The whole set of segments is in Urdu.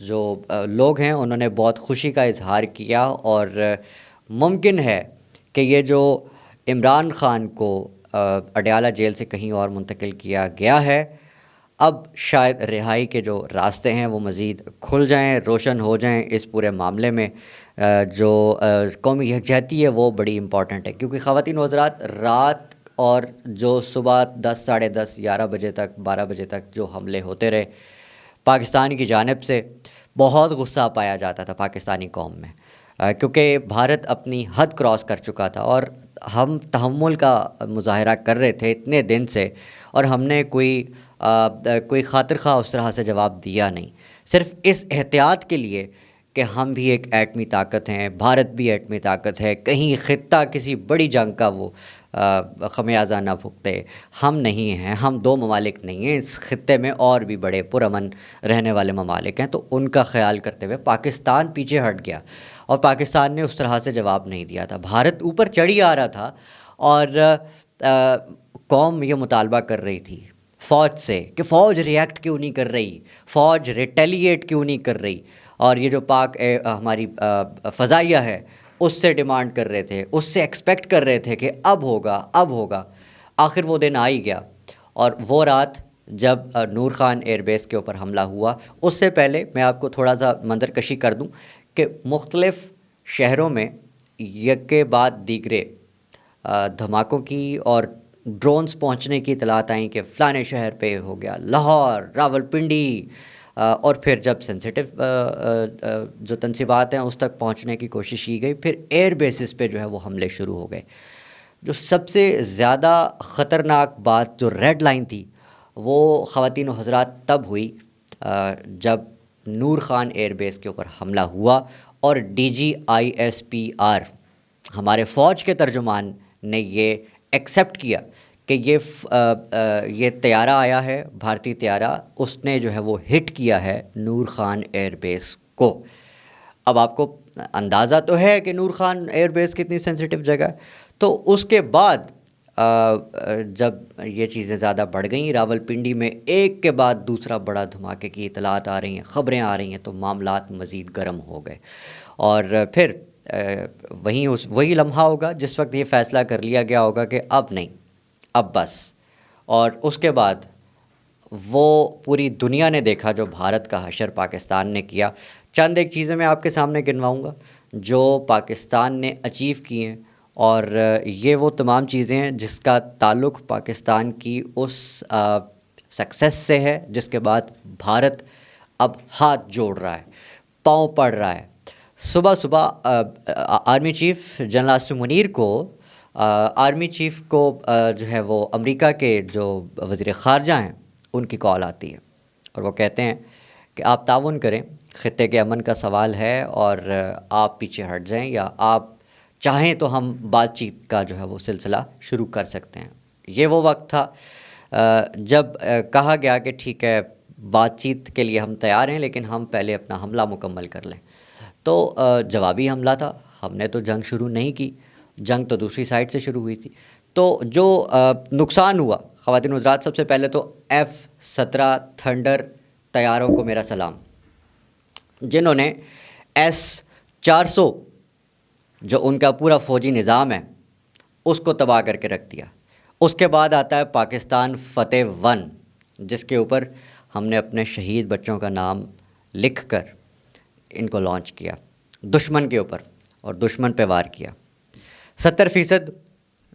جو لوگ ہیں انہوں نے بہت خوشی کا اظہار کیا، اور ممکن ہے کہ یہ جو عمران خان کو اڈیالہ جیل سے کہیں اور منتقل کیا گیا ہے، اب شاید رہائی کے جو راستے ہیں وہ مزید کھل جائیں، روشن ہو جائیں اس پورے معاملے میں۔ جو قومی یکجہتی ہے وہ بڑی امپورٹنٹ ہے، کیونکہ خواتین و حضرات رات اور جو صبح 10، 10:30، 11 بجے تک، 12 بجے تک جو حملے ہوتے رہے پاکستان کی جانب سے، بہت غصہ پایا جاتا تھا پاکستانی قوم میں، کیونکہ بھارت اپنی حد کراس کر چکا تھا، اور ہم تحمل کا مظاہرہ کر رہے تھے اتنے دن سے، اور ہم نے کوئی خاطر خواہ اس طرح سے جواب دیا نہیں، صرف اس احتیاط کے لیے کہ ہم بھی ایک ایٹمی طاقت ہیں، بھارت بھی ایٹمی طاقت ہے، کہیں خطہ کسی بڑی جنگ کا وہ خمیازہ نہ بھگتے۔ ہم نہیں ہیں، ہم دو ممالک نہیں ہیں، اس خطے میں اور بھی بڑے پرامن رہنے والے ممالک ہیں، تو ان کا خیال کرتے ہوئے پاکستان پیچھے ہٹ گیا، اور پاکستان نے اس طرح سے جواب نہیں دیا تھا۔ بھارت اوپر چڑھی آ رہا تھا، اور قوم یہ مطالبہ کر رہی تھی فوج سے کہ فوج ریئیکٹ کیوں نہیں کر رہی، فوج ریٹیلیٹ کیوں نہیں کر رہی، اور یہ جو ہماری فضائیہ ہے اس سے ڈیمانڈ کر رہے تھے، اس سے ایکسپیکٹ کر رہے تھے کہ اب ہوگا اب ہوگا۔ آخر وہ دن آ ہی گیا، اور وہ رات جب نور خان ایئر بیس کے اوپر حملہ ہوا، اس سے پہلے میں آپ کو تھوڑا سا منظر کشی کر دوں کہ مختلف شہروں میں یک کے بعد دیگرے دھماکوں کی اور ڈرونز پہنچنے کی اطلاعات آئیں کہ فلانے شہر پہ ہو گیا، لاہور، راولپنڈی، اور پھر جب سینسیٹیو جو تنصیبات ہیں اس تک پہنچنے کی کوشش کی گئی، پھر ایئر بیسز پہ جو ہے وہ حملے شروع ہو گئے۔ جو سب سے زیادہ خطرناک بات جو ریڈ لائن تھی وہ خواتین و حضرات تب ہوئی جب نور خان ایئر بیس کے اوپر حملہ ہوا، اور DGISPR ہمارے فوج کے ترجمان نے یہ ایکسیپٹ کیا کہ یہ طیارہ آیا ہے، بھارتی طیارہ، اس نے جو ہے وہ ہٹ کیا ہے نور خان ایئر بیس کو۔ اب آپ کو اندازہ تو ہے کہ نور خان ایئر بیس کتنی سینسیٹیو جگہ ہے، تو اس کے بعد جب یہ چیزیں زیادہ بڑھ گئیں، راولپنڈی میں ایک کے بعد دوسرا بڑا دھماکے کی اطلاعات آ رہی ہیں، خبریں آ رہی ہیں، تو معاملات مزید گرم ہو گئے، اور پھر وہی لمحہ ہوگا جس وقت یہ فیصلہ کر لیا گیا ہوگا کہ اب نہیں، اب بس۔ اور اس کے بعد وہ پوری دنیا نے دیکھا جو بھارت کا حشر پاکستان نے کیا۔ چند ایک چیزیں میں آپ کے سامنے گنواؤں گا جو پاکستان نے اچیو کی ہیں، اور یہ وہ تمام چیزیں ہیں جس کا تعلق پاکستان کی اس سکسیس سے ہے جس کے بعد بھارت اب ہاتھ جوڑ رہا ہے، پاؤں پڑ رہا ہے۔ صبح army chief general Asim Munir کو آرمی چیف کو جو ہے وہ امریکہ کے جو وزیر خارجہ ہیں ان کی کال آتی ہے، اور وہ کہتے ہیں کہ آپ تعاون کریں، خطے کے امن کا سوال ہے، اور آپ پیچھے ہٹ جائیں، یا آپ چاہیں تو ہم بات چیت کا جو ہے وہ سلسلہ شروع کر سکتے ہیں۔ یہ وہ وقت تھا جب کہا گیا کہ ٹھیک ہے، بات چیت کے لیے ہم تیار ہیں، لیکن ہم پہلے اپنا حملہ مکمل کر لیں۔ تو جوابی حملہ تھا، ہم نے تو جنگ شروع نہیں کی، جنگ تو دوسری سائڈ سے شروع ہوئی تھی۔ تو جو نقصان ہوا خواتین حضرات، سب سے پہلے تو F-17 تھنڈر طیاروں کو میرا سلام، جنہوں نے S-400 جو ان کا پورا فوجی نظام ہے اس کو تباہ کر کے رکھ دیا۔ اس کے بعد آتا ہے پاکستان فتح 1، جس کے اوپر ہم نے اپنے شہید بچوں کا نام لکھ کر ان کو لانچ کیا دشمن کے اوپر، اور دشمن پہ وار کیا۔ 70%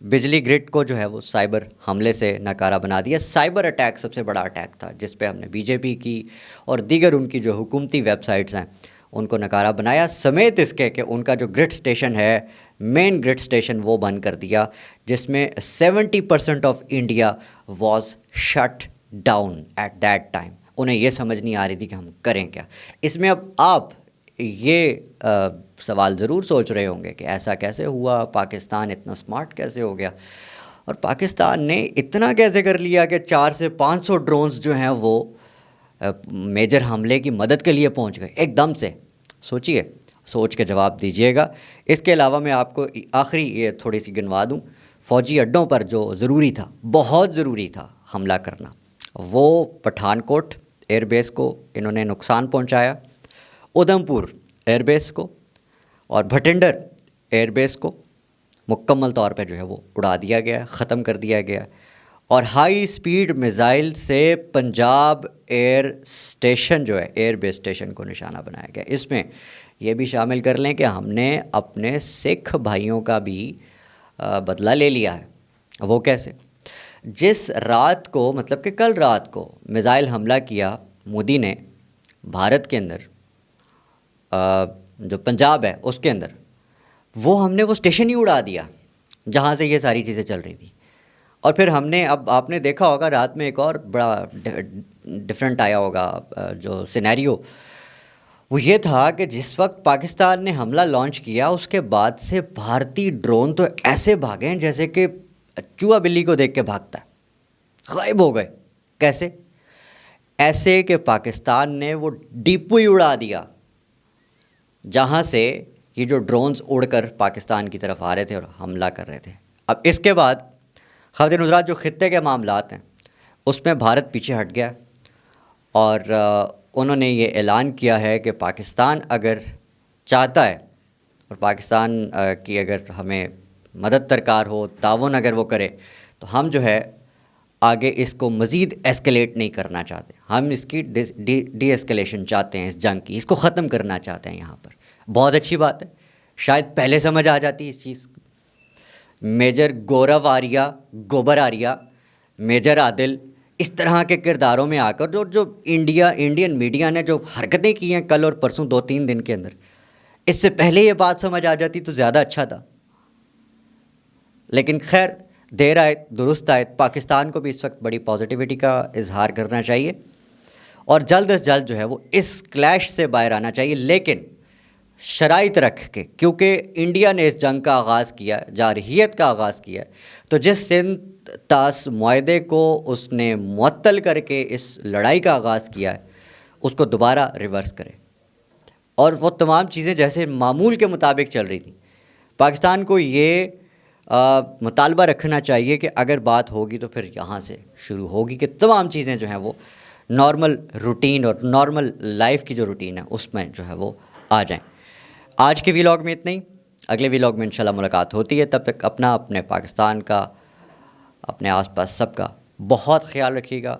بجلی گرڈ کو جو ہے وہ سائبر حملے سے ناکارہ بنا دیا۔ سائبر اٹیک سب سے بڑا اٹیک تھا جس پہ ہم نے BJP کی اور دیگر ان کی جو حکومتی ویب سائٹس ہیں ان کو ناکارہ بنایا، سمیت اس کے کہ ان کا جو گرڈ سٹیشن ہے، مین گرڈ سٹیشن، وہ بند کر دیا، جس میں 70% of India was shut down at that time. انہیں یہ سمجھ نہیں آ رہی تھی کہ ہم کریں کیا۔ اس میں اب آپ یہ سوال ضرور سوچ رہے ہوں گے کہ ایسا کیسے ہوا، پاکستان اتنا سمارٹ کیسے ہو گیا، اور پاکستان نے اتنا کیسے کر لیا کہ 400 سے 500 ڈرونز جو ہیں وہ میجر حملے کی مدد کے لیے پہنچ گئے ایک دم سے۔ سوچئے، سوچ کے جواب دیجئے گا۔ اس کے علاوہ میں آپ کو آخری یہ تھوڑی سی گنوا دوں، فوجی اڈوں پر جو ضروری تھا، بہت ضروری تھا حملہ کرنا، وہ پٹھان کوٹ ایئر بیس کو انہوں نے نقصان پہنچایا، ادھمپور ایئر بیس کو اور بھٹنڈر ایئر بیس کو مکمل طور پہ جو ہے وہ اڑا دیا گیا، ختم کر دیا گیا، اور ہائی اسپیڈ میزائل سے پنجاب ایئر اسٹیشن جو ہے ایئر بیس اسٹیشن کو نشانہ بنایا گیا۔ اس میں یہ بھی شامل کر لیں کہ ہم نے اپنے سکھ بھائیوں کا بھی بدلہ لے لیا ہے۔ وہ کیسے؟ جس رات کو، مطلب کہ کل رات کو میزائل حملہ کیا مودی نے بھارت کے اندر، جو پنجاب ہے اس کے اندر، وہ ہم نے وہ اسٹیشن ہی اڑا دیا جہاں سے یہ ساری چیزیں چل رہی تھیں۔ اور پھر ہم نے، اب آپ نے دیکھا ہوگا رات میں ایک اور بڑا ڈفرینٹ آیا ہوگا جو سینیریو، وہ یہ تھا کہ جس وقت پاکستان نے حملہ لانچ کیا اس کے بعد سے بھارتی ڈرون تو ایسے بھاگے ہیں جیسے کہ چوہا بلی کو دیکھ کے بھاگتا ہے، غائب ہو گئے۔ کیسے؟ ایسے کہ پاکستان نے وہ ڈیپو ہی اڑا دیا جہاں سے یہ جو ڈرونز اڑ کر پاکستان کی طرف آ رہے تھے اور حملہ کر رہے تھے۔ اب اس کے بعد خواتین حضرات جو خطے کے معاملات ہیں اس میں بھارت پیچھے ہٹ گیا، اور انہوں نے یہ اعلان کیا ہے کہ پاکستان اگر چاہتا ہے، اور پاکستان کی اگر ہمیں مدد درکار ہو، تعاون اگر وہ کرے، تو ہم جو ہے آگے اس کو مزید ایسکیلیٹ نہیں کرنا چاہتے، ہم اس کی ڈی ایسکیلیشن چاہتے ہیں، اس جنگ کی، اس کو ختم کرنا چاہتے ہیں۔ یہاں پر بہت اچھی بات ہے، شاید پہلے سمجھ آ جاتی اس چیز کو۔ میجر گورو آریہ، گوبر آریہ، میجر عادل، اس طرح کے کرداروں میں آ کر جو انڈین میڈیا نے جو حرکتیں کی ہیں کل اور پرسوں 2-3 دن کے اندر، اس سے پہلے یہ بات سمجھ آ جاتی تو زیادہ اچھا تھا۔ لیکن خیر، دیر آئے درست آئے، پاکستان کو بھی اس وقت بڑی پازیٹیوٹی کا اظہار کرنا چاہیے اور جلد از جلد جو ہے وہ اس کلیش سے باہر آنا چاہیے، لیکن شرائط رکھ کے، کیونکہ انڈیا نے اس جنگ کا آغاز کیا، جارحیت کا آغاز کیا، تو جس سند تاس معاہدے کو اس نے معطل کر کے اس لڑائی کا آغاز کیا ہے اس کو دوبارہ ریورس کرے، اور وہ تمام چیزیں جیسے معمول کے مطابق چل رہی تھیں۔ پاکستان کو یہ مطالبہ رکھنا چاہیے کہ اگر بات ہوگی تو پھر یہاں سے شروع ہوگی کہ تمام چیزیں جو ہیں وہ نارمل روٹین اور نارمل لائف کی جو روٹین ہے اس میں جو ہے وہ آ جائیں۔ آج کے ویلاگ میں اتنا ہی، اگلے ویلاگ میں انشاءاللہ ملاقات ہوتی ہے۔ تب تک اپنے پاکستان کا، اپنے آس پاس سب کا بہت خیال رکھیے گا۔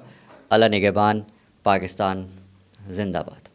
اللہ نگہبان، پاکستان زندہ باد۔